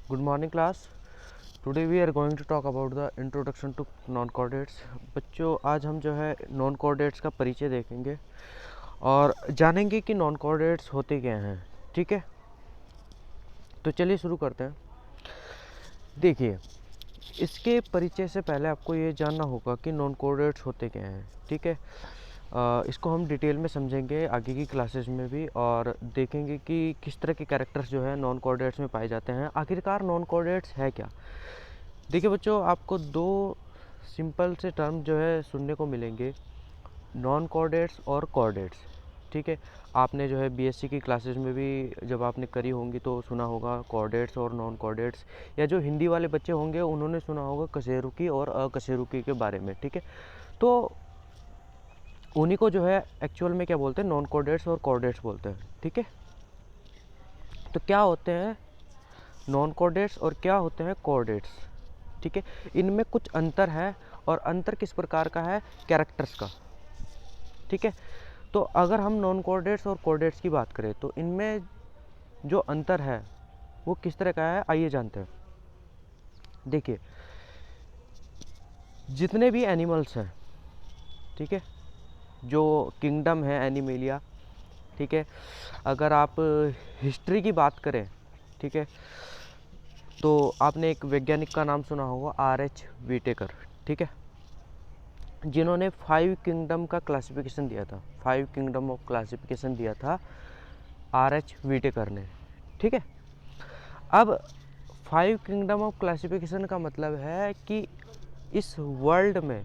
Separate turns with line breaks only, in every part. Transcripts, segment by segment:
Good morning class. Today we are going to talk about the introduction to non coordinates. बच्चों आज हम जो है नॉन कोऑर्डिनेट्स का परिचय देखेंगे और जानेंगे कि नॉन कोऑर्डिनेट्स होते क्या हैं। ठीक है, तो चलिए शुरू करते हैं। देखिए, इसके परिचय से पहले आपको ये जानना होगा कि नॉन कोऑर्डिनेट्स होते क्या हैं। ठीक है, इसको हम डिटेल में समझेंगे आगे की क्लासेस में भी और देखेंगे कि किस तरह के कैरेक्टर्स जो है नॉन कोऑर्डिनेट्स में पाए जाते हैं। आखिरकार नॉन कोऑर्डिनेट्स है क्या। देखिए बच्चों, आपको दो सिंपल से टर्म जो है सुनने को मिलेंगे, नॉन कोऑर्डिनेट्स और कोऑर्डिनेट्स। ठीक है, आपने जो है बीएससी की क्लासेस में भी जब आपने करी होंगी तो सुना होगा कोऑर्डिनेट्स और नॉन कोऑर्डिनेट्स, या जो हिंदी वाले बच्चे होंगे उन्होंने सुना होगा कशेरुकी और अकशेरुकी के बारे में। ठीक है, तो उन्हीं को जो है एक्चुअल में क्या बोलते हैं, नॉन कोऑर्डिनेट्स और कोऑर्डिनेट्स बोलते हैं। ठीक है, तो क्या होते हैं नॉन कोऑर्डिनेट्स और क्या होते हैं कोऑर्डिनेट्स। ठीक है, इनमें कुछ अंतर है और अंतर किस प्रकार का है, कैरेक्टर्स का। ठीक है, तो अगर हम नॉन कोऑर्डिनेट्स और कोऑर्डिनेट्स की बात करें तो इनमें जो अंतर है वो किस तरह का है, आइए जानते हैं। देखिए, जितने भी एनिमल्स हैं, ठीक है, जो किंगडम है एनिमेलिया, ठीक है, अगर आप हिस्ट्री की बात करें, ठीक है, तो आपने एक वैज्ञानिक का नाम सुना होगा आर.एच. व्हिटेकर। ठीक है, जिन्होंने 5 किंगडम का क्लासिफिकेशन दिया था, 5 किंगडम ऑफ क्लासिफिकेशन दिया था आर.एच. व्हिटेकर ने। ठीक है, अब 5 किंगडम ऑफ क्लासिफिकेशन का मतलब है कि इस वर्ल्ड में,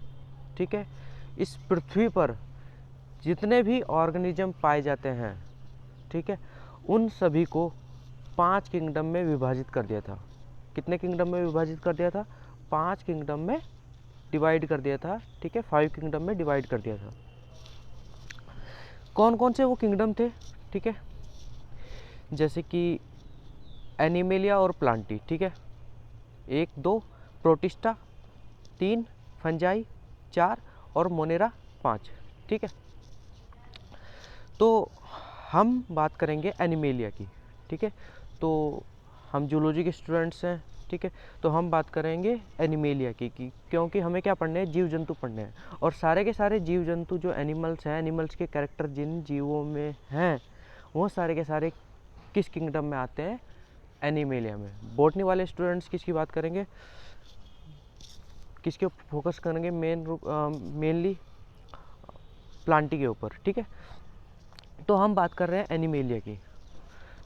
ठीक है, इस पृथ्वी पर जितने भी ऑर्गेनिज्म पाए जाते हैं, ठीक है, उन सभी को 5 किंगडम में विभाजित कर दिया था। कितने किंगडम में विभाजित कर दिया था, 5 किंगडम में डिवाइड कर दिया था। ठीक है, 5 किंगडम में डिवाइड कर दिया था। कौन कौन से वो किंगडम थे, ठीक है, जैसे कि एनिमेलिया और प्लांटी, ठीक है, 1 2, प्रोटिस्टा 3, फंजाई 4 और मोनेरा 5। ठीक है, तो हम बात करेंगे एनिमेलिया की। ठीक है, तो हम जूलॉजी के स्टूडेंट्स हैं, ठीक है, तो हम बात करेंगे एनिमेलिया की क्योंकि हमें क्या पढ़ने हैं, जीव जंतु पढ़ने हैं। और सारे के सारे जीव जंतु जो एनिमल्स हैं, एनिमल्स के कैरेक्टर जिन जीवों में हैं, वो सारे के सारे किस किंगडम में आते हैं, एनिमेलिया में। बॉटनी वाले स्टूडेंट्स किसकी बात करेंगे, किसके फोकस करेंगे, मेनली प्लांटी के ऊपर। ठीक है, तो हम बात कर रहे हैं एनिमेलिया की।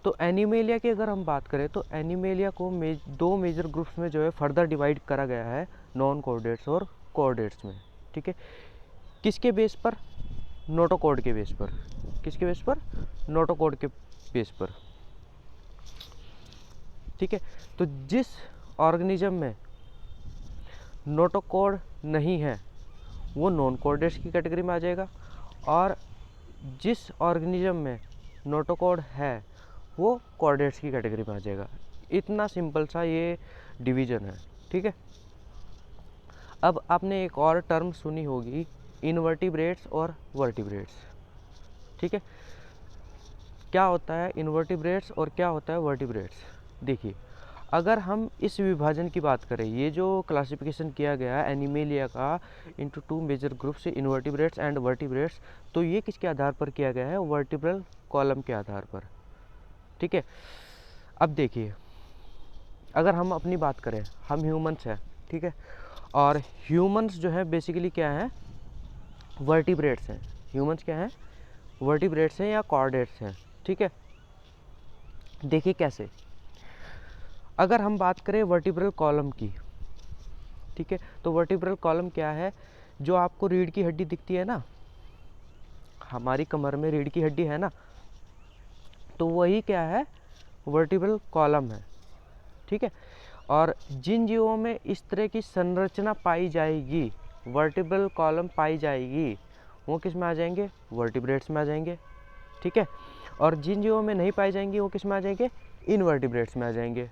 तो एनिमेलिया की अगर हम बात करें तो एनिमेलिया को दो मेजर ग्रुप्स में जो है फर्दर डिवाइड करा गया है, नॉन कोऑर्डिनेट्स और कोऑर्डिनेट्स में। ठीक है, किसके बेस पर, नोटोकॉर्ड के बेस पर। किसके बेस पर, नोटोकॉर्ड के बेस पर। ठीक है, तो जिस ऑर्गेनिज्म में नोटोकॉर्ड नहीं है वो नॉन कोऑर्डिनेट्स की कैटेगरी में आ जाएगा, और जिस ऑर्गेनिज्म में नोटोकॉर्ड है वो कोऑर्डिनेट्स की कैटेगरी में आ जाएगा। इतना सिंपल सा ये डिवीज़न है। ठीक है, अब आपने एक और टर्म सुनी होगी, इनवर्टिब्रेट्स और वर्टिब्रेट्स। ठीक है, क्या होता है इनवर्टिब्रेट्स और क्या होता है वर्टिब्रेट्स। देखिए, अगर हम इस विभाजन की बात करें, ये जो क्लासिफिकेशन किया गया है एनिमेलिया का into 2 major groups, invertebrates and vertebrates, तो ये किसके आधार पर किया गया है, वर्टिब्रल कॉलम के आधार पर। ठीक है, अब देखिए, अगर हम अपनी बात करें, हम ह्यूमंस हैं, ठीक है, और ह्यूमंस जो है बेसिकली क्या है, वर्टिब्रेट्स हैं। ह्यूमंस क्या हैं, वर्टिब्रेट्स हैं या कॉर्डेट्स हैं। ठीक है, देखिए कैसे, अगर हम बात करें वर्टिब्रल कॉलम की, ठीक है, तो वर्टिब्रल कॉलम क्या है, जो आपको रीढ़ की हड्डी दिखती है ना, हमारी कमर में रीढ़ की हड्डी है ना, तो वही क्या है, वर्टिब्रल कॉलम है। ठीक है, और जिन जीवों में इस तरह की संरचना पाई जाएगी, वर्टिब्रल कॉलम पाई जाएगी, वो किस में आ जाएंगे, वर्टिब्रेट्स में आ जाएंगे। ठीक है, और जिन जीवों में नहीं पाई जाएंगी वो किस में आ जाएंगे, इनवर्टिब्रेट्स में आ जाएंगे।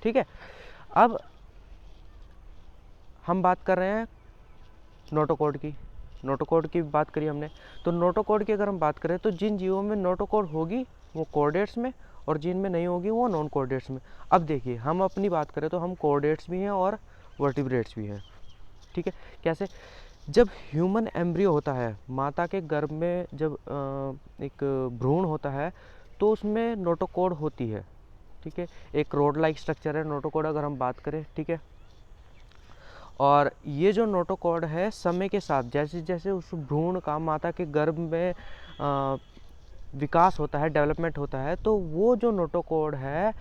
ठीक है, अब हम बात कर रहे हैं नोटोकॉर्ड की। नोटोकॉर्ड की बात करी हमने, तो नोटोकॉर्ड की अगर हम बात करें तो जिन जीवों में नोटोकॉर्ड होगी वो कोऑर्डिनेट्स में, और जिनमें नहीं होगी वो नॉन कोऑर्डिनेट्स में। अब देखिए हम अपनी बात करें तो हम कोऑर्डिनेट्स भी हैं और वर्टिब्रेट्स भी हैं, ठीक है। कैसे? जब ह्यूमन एम्ब्रियो होता है, माता के गर्भ में जब एक भ्रूण होता है तो उसमें नोटोकॉड होती है, ठीक है। एक रोड लाइक स्ट्रक्चर है नोटोकॉड अगर हम बात करें, ठीक है। और ये जो नोटोकॉड है समय के साथ जैसे जैसे उस भ्रूण का माता के गर्भ में विकास होता है, डेवलपमेंट होता है, तो वो जो नोटोकॉड है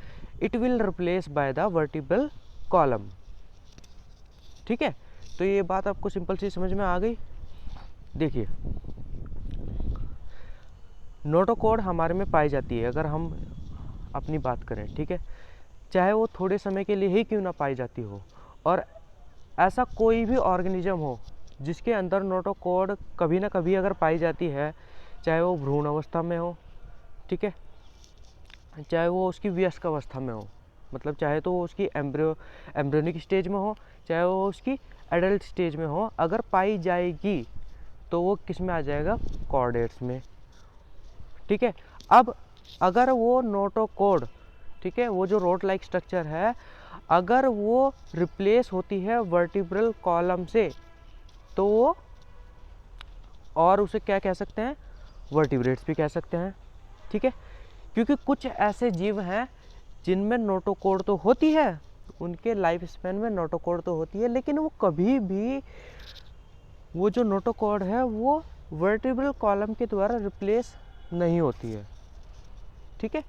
it will replace by the vertebral column, ठीक है। तो ये बात आपको सिंपल सी समझ में आ गई। देखिए नोटोकॉड हमारे में पाई जाती है अगर हम अपनी बात करें, ठीक है, चाहे वो थोड़े समय के लिए ही क्यों ना पाई जाती हो। और ऐसा कोई भी ऑर्गेनिज्म हो जिसके अंदर नोटोकॉड कभी ना कभी अगर पाई जाती है, चाहे वो भ्रूण अवस्था में हो, ठीक है, चाहे वो उसकी वयस्क अवस्था में हो, मतलब चाहे तो वो उसकी एम्ब्रियोनिक स्टेज में हो, चाहे वो उसकी एडल्ट स्टेज में हो, अगर पाई जाएगी तो वो किस में आ जाएगा? कॉर्डेट्स में, ठीक है। अब अगर वो नोटोकॉड, ठीक है, वो जो रोड लाइक स्ट्रक्चर है, अगर वो रिप्लेस होती है वर्टिब्रल कॉलम से तो वो, और उसे क्या कह सकते हैं? वर्टिब्रेट्स भी कह सकते हैं, ठीक है। क्योंकि कुछ ऐसे जीव हैं जिनमें नोटोकॉड तो होती है, उनके लाइफ स्पैन में नोटोकॉड तो होती है, लेकिन वो कभी भी वो जो नोटोकॉड है वो वर्टिब्रल कॉलम के द्वारा रिप्लेस नहीं होती है, ठीक है।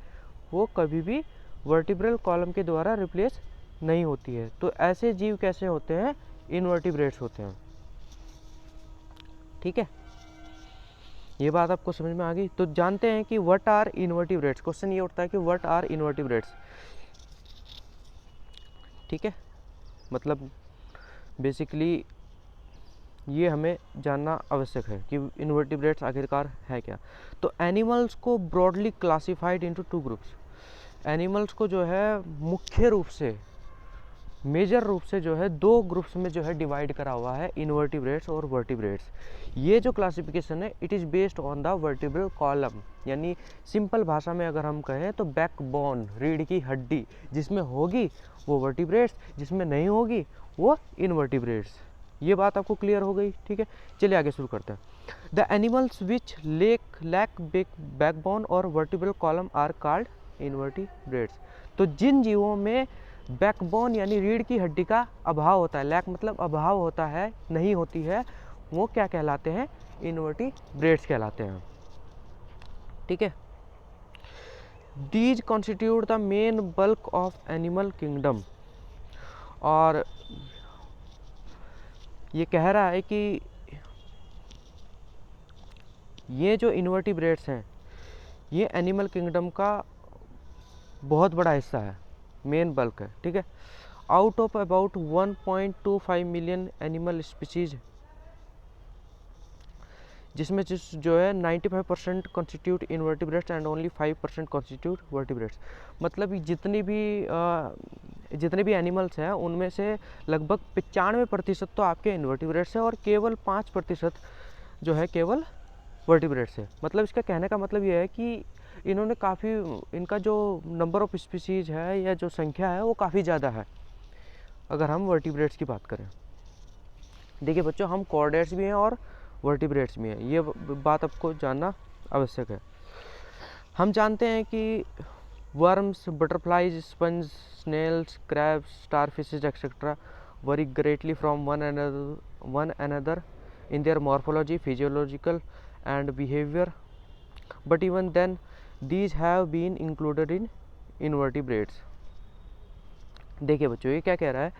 वो कभी भी वर्टिब्रल कॉलम के द्वारा रिप्लेस नहीं होती है। तो ऐसे जीव कैसे होते हैं? इनवर्टिब्रेट्स होते हैं, ठीक है। ये बात आपको समझ में आ गई। तो जानते हैं कि व्हाट आर इनवर्टिब्रेट्स। क्वेश्चन ये उठता है कि व्हाट आर इनवर्टिब्रेट्स, ठीक है। मतलब बेसिकली ये हमें जानना आवश्यक है कि इनवर्टिब्रेट्स आखिरकार है क्या। तो एनिमल्स को broadly classified into two groups. Animals को जो है मुख्य रूप से, मेजर रूप से जो है दो ग्रुप्स में जो है डिवाइड करा हुआ है, इनवर्टिब्रेट्स और वर्टिब्रेट्स। ये जो क्लासिफिकेशन है it is based on the vertebral column, यानी सिंपल भाषा में अगर हम कहें तो बैकबोन, रीढ़ की हड्डी जिसमें होगी वो वर्टिब्रेट्स, जिसमें नहीं होगी वो इनवर्टिब्रेट्स। ये बात आपको क्लियर हो गई, ठीक है। चलिए आगे शुरू करते हैं। The animals which lack backbone और vertebral column are called invertebrates. तो जिन जीवों में बैकबोन यानी रीढ़ की हड्डी का अभाव होता है, लैक मतलब अभाव होता है, नहीं होती है, वो क्या कहलाते हैं? इनवर्टिब्रेट्स कहलाते हैं, ठीक है। These constitute the main bulk of animal kingdom. और ये कह रहा है कि ये जो इनवर्टिब्रेट्स हैं ये एनिमल किंगडम का बहुत बड़ा हिस्सा है, मेन बल्क है, ठीक है। Out of about 1.25 million animal species, जिसमें जो है 95% constitute invertebrates and only 5% constitute vertebrates. मतलब जितने भी एनिमल्स हैं उनमें से लगभग 95% तो आपके इनवर्टिब्रेट्स है और केवल 5% जो है केवल वर्टिब्रेट्स है। मतलब इसका कहने का मतलब ये है कि इन्होंने काफ़ी, इनका जो नंबर ऑफ स्पीसीज है या जो संख्या है वो काफ़ी ज़्यादा है अगर हम वर्टिब्रेट्स की बात करें। देखिए बच्चों, हम कॉर्डेट्स भी हैं और वर्टिब्रेट्स भी हैं, ये बात आपको जानना आवश्यक है। हम जानते हैं कि worms, butterflies, sponges, snails, crabs, starfishes etcetera very greatly from one another in their morphology, physiological and behavior, but even then these have been included in invertebrates। देखिए बच्चों, ये क्या कह रहा है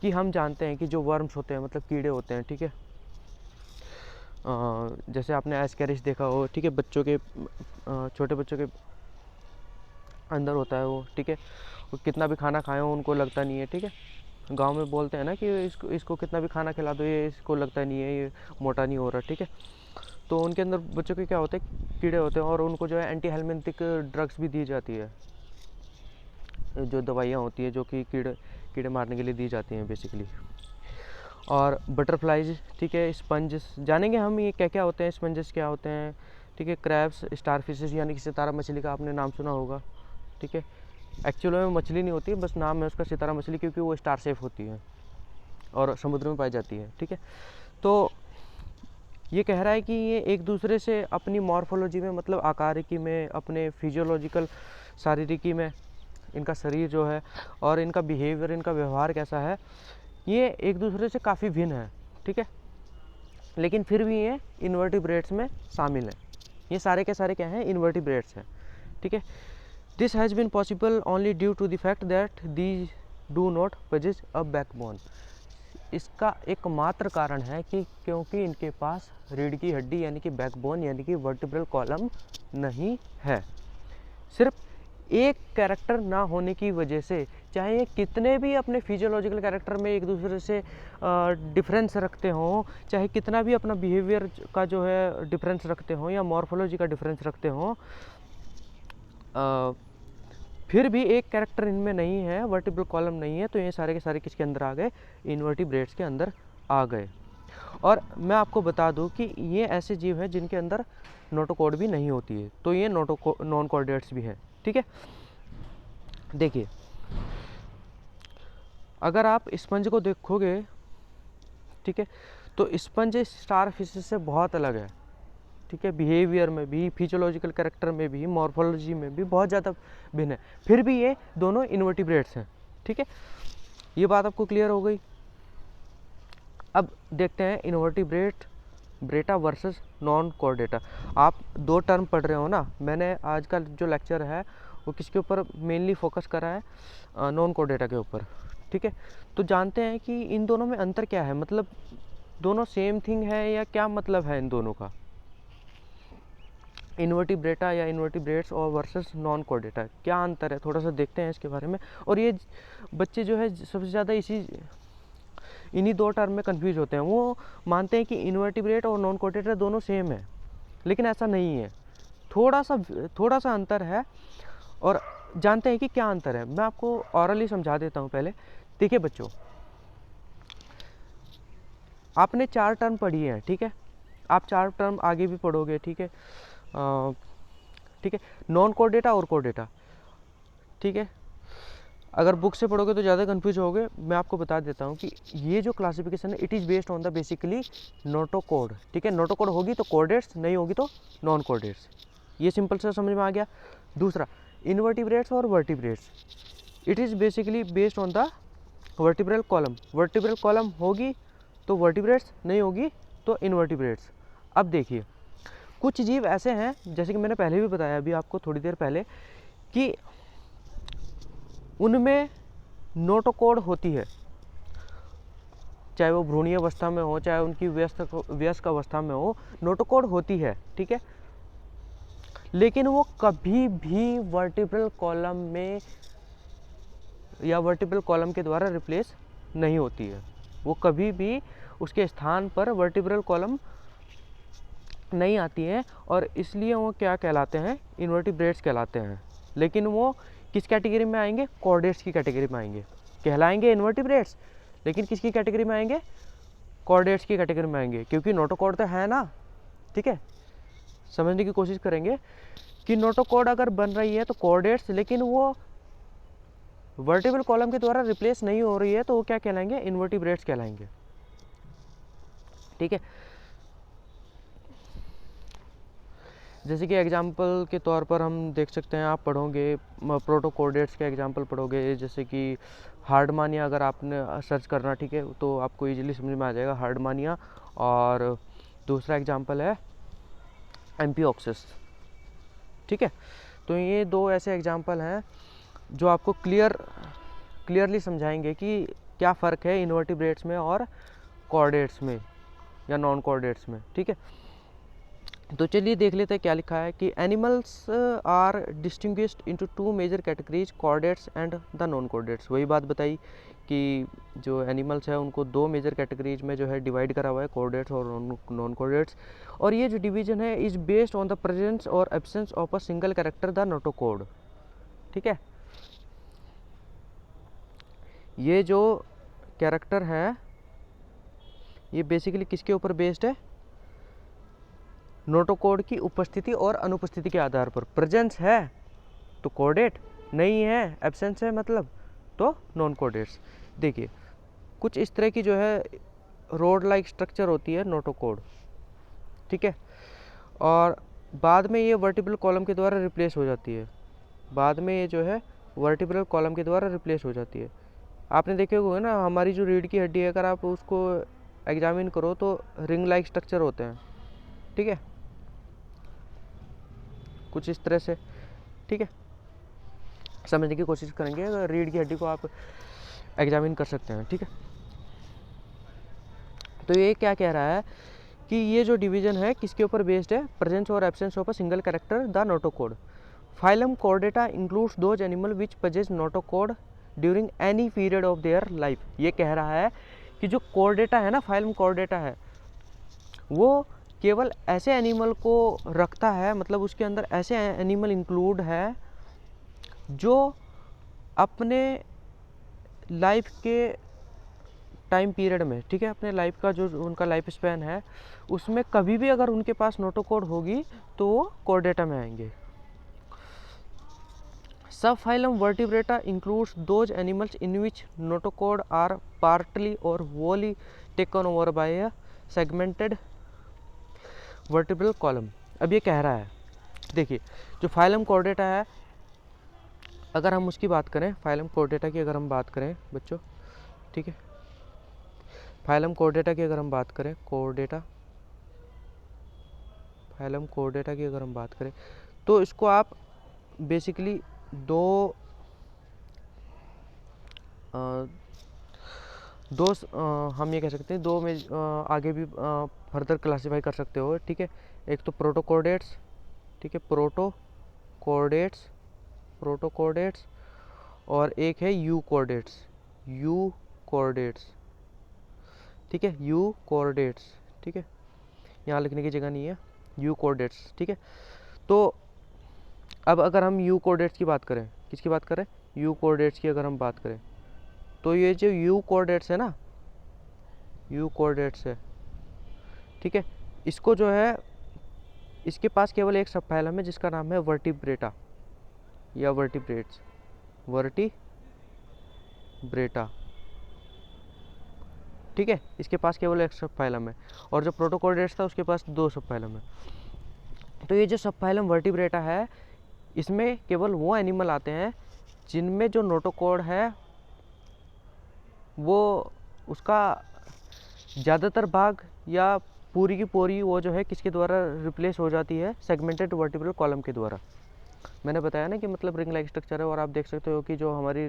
कि हम जानते हैं कि जो वर्म्स होते हैं मतलब कीड़े होते हैं, ठीक है, जैसे आपने एस्केरिस देखा हो, ठीक है, बच्चों के छोटे बच्चों के अंदर होता है वो, ठीक है। वो कितना भी खाना खाए हो उनको लगता नहीं है, ठीक है। गांव में बोलते हैं ना कि इसको कितना भी खाना खिला दो ये इसको लगता नहीं है, ये मोटा नहीं हो रहा, ठीक है। तो उनके अंदर बच्चों के क्या होते हैं? कीड़े होते हैं और उनको जो है एंटी हेलमिंथिक ड्रग्स भी दी जाती है, जो दवाइयाँ होती है जो कि कीड़े मारने के लिए दी जाती हैं बेसिकली। और बटरफ्लाइज, ठीक है, स्पंजेस जानेंगे हम ये क्या क्या होते हैं, स्पंजेस क्या होते हैं, ठीक है, क्रैब्स, स्टारफिशेस यानी कि सितारा मछली का आपने नाम सुना होगा, ठीक है। एक्चुअली में मछली नहीं होती है, बस नाम है उसका सितारा मछली, क्योंकि वो स्टार शेप होती है और समुद्र में पाई जाती है, ठीक है। तो ये कह रहा है कि ये एक दूसरे से अपनी मॉर्फोलॉजी में, मतलब आकारिकी में, अपने फिजियोलॉजिकल शारीरिकी में, इनका शरीर जो है और इनका बिहेवियर, इनका व्यवहार कैसा है, ये एक दूसरे से काफ़ी भिन्न है, ठीक है। लेकिन फिर भी ये इन्वर्टिब्रेट्स में शामिल हैं। ये सारे के सारे क्या हैं, इन्वर्टिब्रेट्स हैं, ठीक है। This has been possible only due to the fact that these do not possess a backbone. इसका एकमात्र कारण है कि क्योंकि इनके पास रीढ़ की हड्डी यानी कि बैकबोन यानी कि वर्टिब्रल कॉलम नहीं है। सिर्फ एक कैरेक्टर ना होने की वजह से, चाहे ये कितने भी अपने फिजियोलॉजिकल कैरेक्टर में एक दूसरे से डिफरेंस रखते हों, चाहे कितना भी अपना बिहेवियर का जो है डिफरेंस रखते हों या मॉर्फोलॉजी का डिफरेंस रखते हों, फिर भी एक कैरेक्टर इनमें नहीं है, वर्टिब्रल कॉलम नहीं है, तो ये सारे के सारे किसके अंदर आ गए, इन्वर्टिब्रेट्स के अंदर आ गए। और मैं आपको बता दूं कि ये ऐसे जीव हैं जिनके अंदर नोटोकॉर्ड भी नहीं होती है, तो ये नॉन कॉर्डेट्स भी हैं, ठीक है। देखिए, अगर आप स्पंज को देखोगे, ठीक है, तो स्पंज स्टार फिशेस से बहुत अलग है, ठीक है। बिहेवियर में भी, फिजियोलॉजिकल कैरेक्टर में भी, मॉर्फोलॉजी में भी बहुत ज़्यादा भिन्न है। फिर भी ये दोनों इन्वर्टिब्रेट्स हैं, ठीक है। ये बात आपको क्लियर हो गई। अब देखते हैं invertebrate Beretta versus non Chordata. आप दो टर्म पढ़ रहे हो ना, मैंने आज का जो लेक्चर है वो किसके ऊपर मेनली फोकस करा है, नॉन कॉर्डेटा के ऊपर, ठीक है। तो जानते हैं कि इन दोनों में अंतर क्या है, मतलब दोनों सेम थिंग है या क्या मतलब है इन दोनों का, इन्वर्टिब्रेटा या इन्वर्टिब्रेट्स और वर्सेस नॉन कॉर्डेटा, क्या अंतर है, थोड़ा सा देखते हैं इसके बारे में। और ये बच्चे जो है सबसे ज़्यादा इन्हीं दो टर्म में कंफ्यूज होते हैं। वो मानते हैं कि इन्वर्टिब्रेट और नॉन कॉर्डेटा दोनों सेम है, लेकिन ऐसा नहीं है, थोड़ा सा अंतर है। और जानते हैं कि क्या अंतर है, मैं आपको ऑरली समझा देता हूँ पहले। देखिए बच्चों, आपने 4 टर्म पढ़ी है, ठीक है, आप 4 टर्म आगे भी पढ़ोगे, ठीक है, ठीक है। नॉन कॉर्डेटा और कॉर्डेटा, ठीक है। अगर बुक से पढ़ोगे तो ज़्यादा कंफ्यूज होगे। मैं आपको बता देता हूँ कि ये जो क्लासिफिकेशन है, it is based on the basically notochord, ठीक है। नोटोकॉर्ड होगी तो कॉर्डेट्स, नहीं होगी तो नॉन कॉर्डेट्स। ये सिंपल से समझ में आ गया। दूसरा, इन्वर्टिब्रेट्स और vertebrates, it is basically based on the vertebral column. Vertebral column होगी तो वर्टिब्रेट्स, नहीं होगी तो इन्वर्टिब्रेट्स। अब देखिए, कुछ जीव ऐसे हैं, जैसे कि मैंने पहले भी बताया अभी आपको थोड़ी देर पहले, कि उनमें नोटोकॉर्ड होती है, चाहे वो भ्रूणीय अवस्था में हो, चाहे उनकी वयस्क अवस्था में हो, नोटोकॉर्ड होती है, ठीक है। लेकिन वो कभी भी वर्टिब्रल कॉलम में या वर्टिब्रल कॉलम के द्वारा रिप्लेस नहीं होती है। वो कभी भी उसके स्थान पर वर्टिब्रल कॉलम नहीं आती है, और इसलिए वो क्या कहलाते हैं, इन्वर्टिब्रेट्स कहलाते हैं। लेकिन वो किस कैटेगरी में आएंगे, कॉर्डेट्स की कैटेगरी में आएंगे। कहलाएंगे इन्वर्टिब्रेट्स, लेकिन किसकी कैटेगरी में आएंगे, कॉर्डेट्स की कैटेगरी में आएंगे, क्योंकि नोटोकॉर्ड तो है ना, ठीक है। समझने की कोशिश करेंगे कि नोटोकॉर्ड अगर बन रही है तो कॉर्डेट्स, लेकिन वो वर्टिब्रल कॉलम के द्वारा रिप्लेस नहीं हो रही है, तो वो क्या कहलाएंगे, इन्वर्टिब्रेट्स कहलाएंगे, ठीक है। जैसे कि एग्जाम्पल के तौर पर हम देख सकते हैं, आप पढ़ोगे प्रोटोकॉर्डेट्स के एग्जाम्पल पढ़ोगे, जैसे कि हार्डमानिया, अगर आपने सर्च करना, ठीक है, तो आपको इजीली समझ में आ जाएगा हार्डमानिया। और दूसरा एग्जाम्पल है एम्पियोक्सिस, ठीक है। तो ये दो ऐसे एग्जाम्पल हैं जो आपको क्लियरली समझाएंगे कि क्या फ़र्क है इन्वर्टिब्रेट्स में और कॉर्डेट्स में या नॉन कॉर्डेट्स में, ठीक है। तो चलिए देख लेते हैं क्या लिखा है कि animals are distinguished into 2 major categories, chordates and the non chordates. वही बात बताई कि जो एनिमल्स है उनको 2 मेजर कैटेगरीज में जो है डिवाइड करा हुआ है, कॉर्डेट्स और नॉन कॉर्डेट्स। और ये जो डिवीजन है is based on the presence और absence of a single character, the notochord, ठीक है। ये जो कैरेक्टर है ये बेसिकली किसके ऊपर बेस्ड है, नोटोकॉर्ड की उपस्थिति और अनुपस्थिति के आधार पर। प्रेजेंस है तो कॉर्डेट, नहीं है, एब्सेंस है मतलब, तो नॉन कोडेट्स। देखिए कुछ इस तरह की जो है रोड लाइक स्ट्रक्चर होती है नोटोकोड, ठीक है, और बाद में ये वर्टिब्रल कॉलम के द्वारा रिप्लेस हो जाती है, बाद में ये जो है वर्टिब्रल कॉलम के द्वारा रिप्लेस हो जाती है। आपने देखे होंगे ना, हमारी जो रीढ़ की हड्डी है अगर आप उसको एग्जामिन करो तो रिंग लाइक स्ट्रक्चर होते हैं, ठीक है, कुछ इस तरह से, ठीक है, समझने की कोशिश करेंगे, अगर रीढ़ की हड्डी को आप एग्जामिन कर सकते हैं, ठीक है। तो ये क्या कह रहा है कि ये जो डिवीजन है किसके ऊपर बेस्ड है, प्रेजेंस और absence of a single character the notochord. Phylum Chordata includes those animal which possess notochord during any period of their life. ये कह रहा है कि जो कॉर्डेटा है ना, फाइलम कॉर्डेटा है, वो केवल ऐसे एनिमल को रखता है, मतलब उसके अंदर ऐसे एनिमल इंक्लूड है जो अपने लाइफ के टाइम पीरियड में, ठीक है, अपने लाइफ का जो उनका लाइफ स्पैन है उसमें कभी भी अगर उनके पास नोटोकोड होगी तो वो कॉर्डेटा में आएंगे। Subphylum Vertebrata includes those animals in which notochord are partly or wholly taken over by a segmented vertebral column। अब ये कह रहा है, देखिए जो फाइलम कॉर्डेटा है, अगर हम उसकी बात करें, फाइलम कॉर्डेटा की अगर हम बात करें बच्चों, ठीक है, फाइलम कॉर्डेटा की अगर हम बात करें, फाइलम कॉर्डेटा की अगर हम बात करें तो इसको आप बेसिकली दो हम ये कह सकते हैं, दो में आगे भी फर्दर क्लासीफाई कर सकते हो, ठीक है। एक तो प्रोटोकॉर्डेट्स, ठीक है, प्रोटोकॉर्डेट्स, और एक है यूकॉर्डेट्स, ठीक है, यूकॉर्डेट्स, ठीक है, यहाँ लिखने की जगह नहीं है, यूकॉर्डेट्स, ठीक है। तो अब अगर हम यूकॉर्डेट्स की बात करें, किसकी बात करें, यूकॉर्डेट्स की अगर हम बात करें, तो ये जो यूकॉर्डेट्स है ना, यूकॉर्डेट्स है, ठीक है, इसको जो है, इसके पास केवल एक सबफाइलम है जिसका नाम है वर्टिब्रेटा या वर्टिब्रेट्स, वर्टिब्रेटा, ठीक है, इसके पास केवल एक सबफाइलम है, और जो प्रोटोकॉर्डेट्स था उसके पास दो सबफाइलम है। तो ये जो सबफाइलम वर्टिब्रेटा है, इसमें केवल वो एनिमल आते हैं जिनमें जो नोटोकॉर्ड है वो उसका ज़्यादातर भाग या पूरी की पूरी वो जो है किसके द्वारा रिप्लेस हो जाती है, सेगमेंटेड वर्टिब्रल कॉलम के द्वारा। मैंने बताया ना कि मतलब रिंग लाइक स्ट्रक्चर है, और आप देख सकते हो कि जो हमारी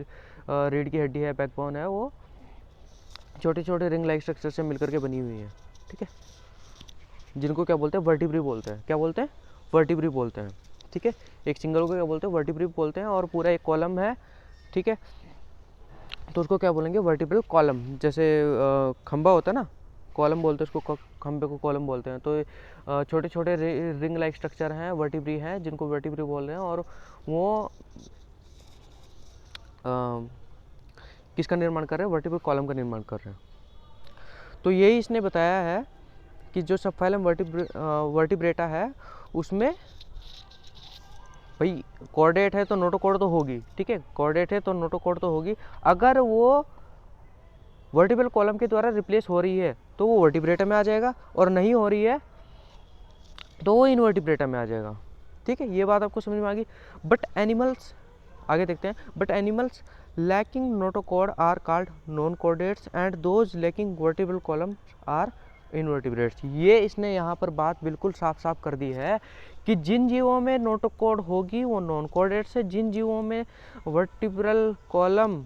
रीढ़ की हड्डी है, बैकबोन है, वो छोटे छोटे रिंग लाइक स्ट्रक्चर से मिलकर के बनी हुई है, ठीक है, जिनको क्या बोलते हैं, वर्टिब्री बोलते हैं, क्या बोलते हैं, वर्टिब्री बोलते हैं, ठीक है। एक सिंगल को क्या बोलते हैं, वर्टिब्री बोलते हैं, और पूरा एक कॉलम है, ठीक है, तो उसको क्या बोलेंगे, वर्टिब्रल कॉलम। जैसे खंबा होता है ना, कॉलम बोलते हैं उसको, खंबे को कॉलम बोलते हैं। तो छोटे छोटे रिंग लाइक स्ट्रक्चर हैं, वर्टिब्री हैं, जिनको वर्टिब्री बोल रहे हैं, और वो किसका निर्माण कर रहे हैं, वर्टिब्रल कॉलम का निर्माण कर रहे हैं। तो यही इसने बताया है कि जो सबफाइलम वर्टिब्रेटा है उसमें भाई कॉर्डेट है तो नोटोकॉर्ड तो होगी, ठीक है, कॉर्डेट है तो नोटोकॉर्ड तो होगी। अगर वो वर्टिब्रल कॉलम के द्वारा रिप्लेस हो रही है तो वो वर्टिब्रेटा में आ जाएगा, और नहीं हो रही है तो वो इनवर्टिब्रेटा में आ जाएगा, ठीक है। ये बात आपको समझ में आ गई। बट एनिमल्स, आगे देखते हैं, but animals lacking notochord are called non chordates and those lacking vertebral column are invertebrates. ये इसने यहाँ पर बात बिल्कुल साफ साफ कर दी है कि जिन जीवों में नोटोकॉर्ड होगी वो नॉन कॉर्डेट्स है, जिन जीवों में वर्टिब्रल कॉलम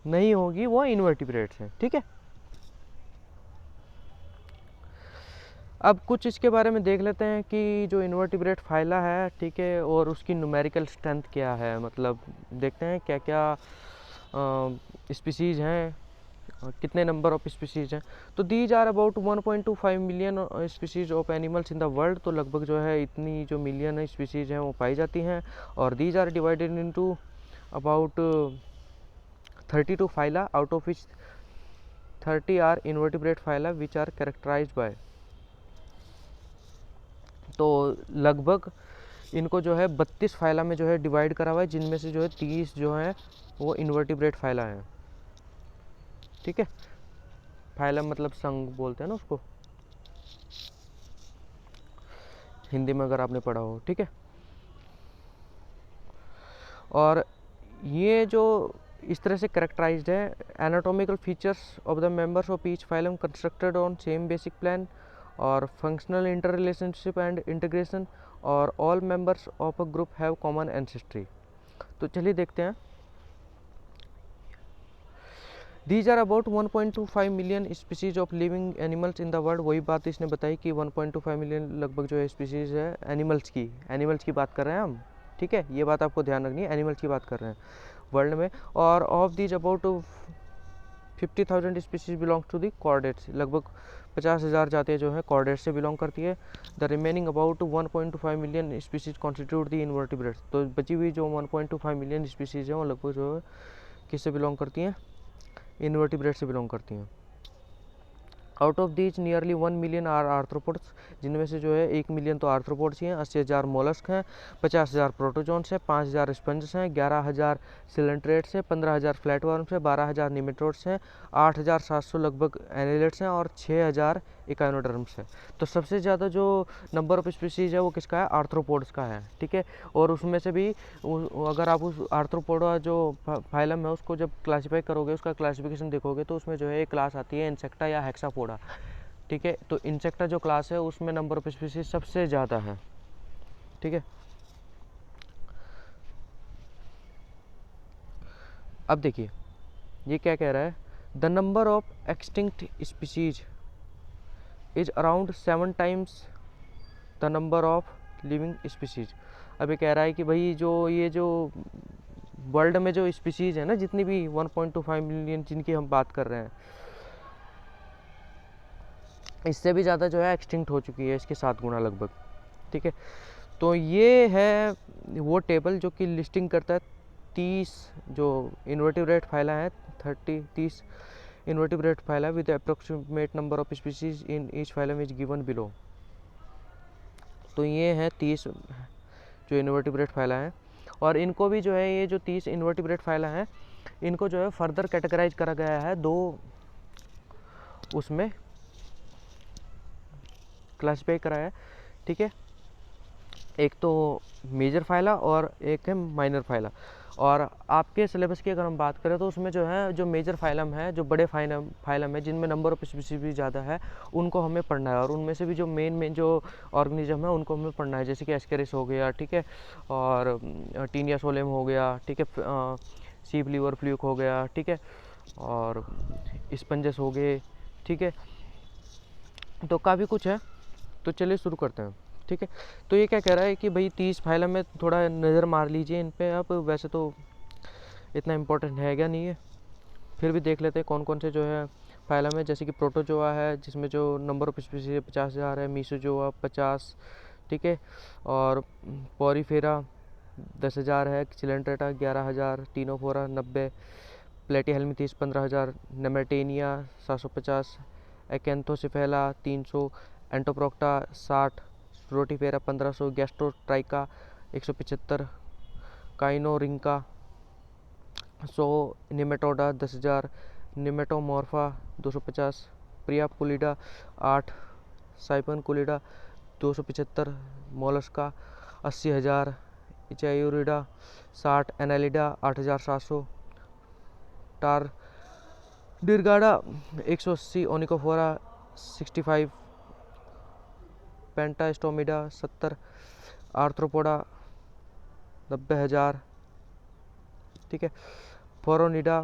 नहीं होगी वो इनवर्टिब्रेट्स है, ठीक है। अब कुछ इसके बारे में देख लेते हैं कि जो इनवर्टिब्रेट फाइला है, ठीक है, और उसकी न्यूमेरिकल स्ट्रेंथ क्या है, मतलब देखते हैं क्या क्या स्पीसीज़ हैं, कितने नंबर ऑफ स्पीसीज़ हैं। तो these are about 1.25 million species of animals in the world. तो लगभग जो है इतनी जो मिलियन स्पीसीज़ हैं वो पाई जाती हैं, और these are divided into about 32 phyla, out of which 30 are invertebrate phyla which are characterised by. तो लगभग इनको जो है 32 फाइला में जो है डिवाइड करा हुआ है, जिनमें से जो है 30 जो है वो इन्वर्टिब्रेट फाइला हैं। ठीक है, फाइलम मतलब संघ बोलते हैं ना उसको हिंदी में, अगर आपने पढ़ा हो। ठीक है, और ये जो इस तरह से करेक्टराइज्ड है, anatomical features of the members of each phylum constructed on same basic plan और functional inter relationship and integration और all members of a group have common ancestry. तो चलिए देखते हैं। These are about 1.25 million species of living animals in the world. वही बात इसने बताई कि 1.25 मिलियन लगभग जो है स्पीसीज है एनिमल्स की बात कर रहे हैं हम। ठीक है, ये बात आपको ध्यान रखनी है, एनिमल्स की बात कर रहे हैं वर्ल्ड में। और of these about 50,000 species belong to the chordates. लगभग 50,000 जातियाँ जो है कॉर्डेट्स से बिलोंग करती है। The remaining about 1.25 million species constitute the invertebrates. तो बची हुई जो 1.25 मिलियन स्पीसीज हैं वो लगभग जो है किससे बिलोंग करती हैं, इन्वर्टिब्रेट से बिलोंग करती हैं। Out of these nearly 1 million are arthropods, जिनमें से जो है 1 मिलियन तो आर्थ्रोपोड्स ही हैं, 80,000 मोलस्क हैं, 50,000 प्रोटोजोन्स हैं, 5,000 स्पंजेस हैं, 11,000 सिलेंट्रेट्स हैं, 15,000 फ्लैटवर्म्स हैं, 12,000 निमेटोड्स हैं, 8,700 लगभग एनिलेट्स हैं और 6,000 इकाइनोडर्म्स हैं। तो सबसे ज़्यादा जो नंबर ऑफ स्पीसीज है वो किसका है, आर्थ्रोपोड्स का है। ठीक है, और उसमें से भी अगर आप उस आर्थ्रोपोडा जो फाइलम है उसको जब क्लासीफाई करोगे, उसका क्लासिफिकेशन देखोगे, तो उसमें जो है एक क्लास आती है इंसेक्टा या हेक्सापोडा। ठीक है, तो इंसेक्टा जो क्लास है उसमें नंबर ऑफ स्पीसीज सबसे ज़्यादा है। ठीक है, अब देखिए ये क्या कह रहा है, the number of extinct species is around 7 times the number of living species. अब ये कह रहा है कि भाई ये जो वर्ल्ड में जो स्पीसीज है ना, जितनी भी 1.25 मिलियन जिनकी हम बात कर रहे हैं, इससे भी ज़्यादा जो है एक्सटिंक्ट हो चुकी है, इसके 7 गुना लगभग। ठीक है, तो ये है वो टेबल जो कि लिस्टिंग करता है 30 जो इन्वर्टिब्रेट फाइला है, 30 invertebrate phyla with approximate number of species in each phylum is given below. तो ये है 30 जो इन्वर्टिब्रेट फाइला है, और इनको भी जो है ये जो 30 इन्वर्टिब्रेट फाइला हैं, इनको जो है फर्दर कैटेगराइज करा गया है 2 उसमें क्लासीफाई करा है। ठीक है, एक तो मेजर फाइला और एक है माइनर फाइला। और आपके सिलेबस की अगर हम बात करें तो उसमें जो है जो मेजर फाइलम है, जो बड़े फाइलम है जिनमें नंबर ऑफ स्पीसीज भी ज़्यादा है, उनको हमें पढ़ना है। और उनमें से भी जो मेन जो ऑर्गेनिज्म है उनको हमें पढ़ना है, जैसे कि एस्केरिस हो गया, ठीक है, और टीनिया सोलेम हो गया, ठीक है, सीप लीवर फ्लूक हो गया, ठीक है, और स्पंजेस हो गए। ठीक है, तो काफ़ी कुछ है, तो चलिए शुरू करते हैं। ठीक है, तो ये क्या कह रहा है कि भाई 30 फाइलम में थोड़ा नज़र मार लीजिए इन पे आप, वैसे तो इतना इम्पोर्टेंट है क्या नहीं है, फिर भी देख लेते हैं कौन कौन से जो है फाइलम है। जैसे कि प्रोटोजोआ है जिसमें जो नंबर ऑफ स्पीसीज 50,000 है, मीसोजोआ 50, ठीक है, और पॉरीफेरा 10,000 है, Coelenterata 11,000, Ctenophora 90, प्लेटीहेल्मिथीस 15,000, नेमेटेनिया 750, एक्ैंथोसिफेला 300, एंटोप्रोक्टा 60, रोटीफेरा 1500, गैस्ट्रोट्राइका 175, काइनोरिंका 100, Nematoda 10,000, निमेटोमॉर्फा 250, प्रियापुलिडा 8, साइपनकुलिडा 275, Mollusca 80,000, इचायूरिडा 60, Annelida 8,700, टार डिरगाडा 180, ओनिकोफोरा 65, पेंटास्टोमिडा 70, आर्थ्रोपोडा 90,000, ठीक है, फोरोनिडा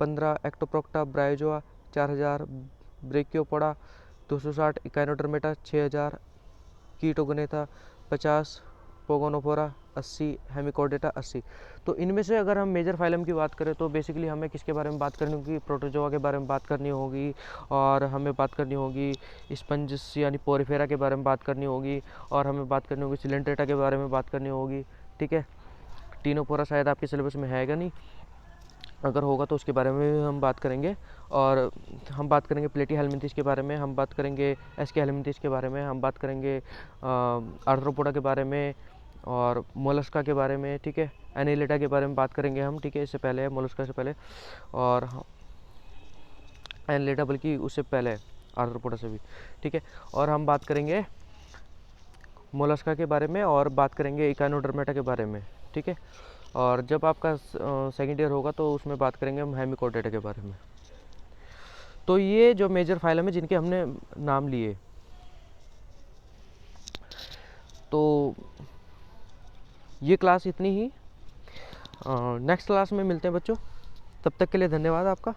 15, एक्टोप्रोक्टा ब्रायोजोआ 4,000, ब्रेकियोपोडा 260, इकाइनोडर्मेटा 6,000, कीटोगनेथा 50, पोगोनोफोरा 80, हेमिकोडेटा 80। तो इनमें से अगर हम मेजर फाइलम की बात करें तो बेसिकली हमें किसके बारे में बात करनी होगी, प्रोटोजोआ के बारे में बात करनी होगी, और हमें बात करनी होगी स्पंजस यानी पोरीफेरा के बारे में बात करनी होगी, और हमें बात करनी होगी सिलेंट्रेटा के बारे में बात करनी होगी। ठीक है, टीनोफोरा शायद आपके सिलेबस में है क्या नहीं, अगर होगा तो उसके बारे में हम बात करेंगे। और हम बात करेंगे प्लेटीहेल्मिन्थेस के बारे में, हम बात करेंगे एस्केहेल्मिन्थेस के बारे में, हम बात करेंगे आर्थ्रोपोडा के बारे में, और मोलस्का के बारे में, ठीक है, एनिलिडा के बारे में बात करेंगे हम, ठीक है, इससे पहले मोलस्का से पहले, और एनिलिडा बल्कि उससे पहले आर्थ्रोपोडा से भी, ठीक है। और हम बात करेंगे मोलस्का के बारे में और बात करेंगे इकानोडर्मेटा के बारे में, ठीक है। और जब आपका सेकेंड ईयर होगा तो उसमें बात करेंगे हम हेमिकोडेटा के बारे में। तो ये जो मेजर फाइलम है जिनके हमने नाम लिए, तो ये क्लास इतनी ही। नेक्स्ट क्लास में मिलते हैं बच्चों, तब तक के लिए धन्यवाद आपका।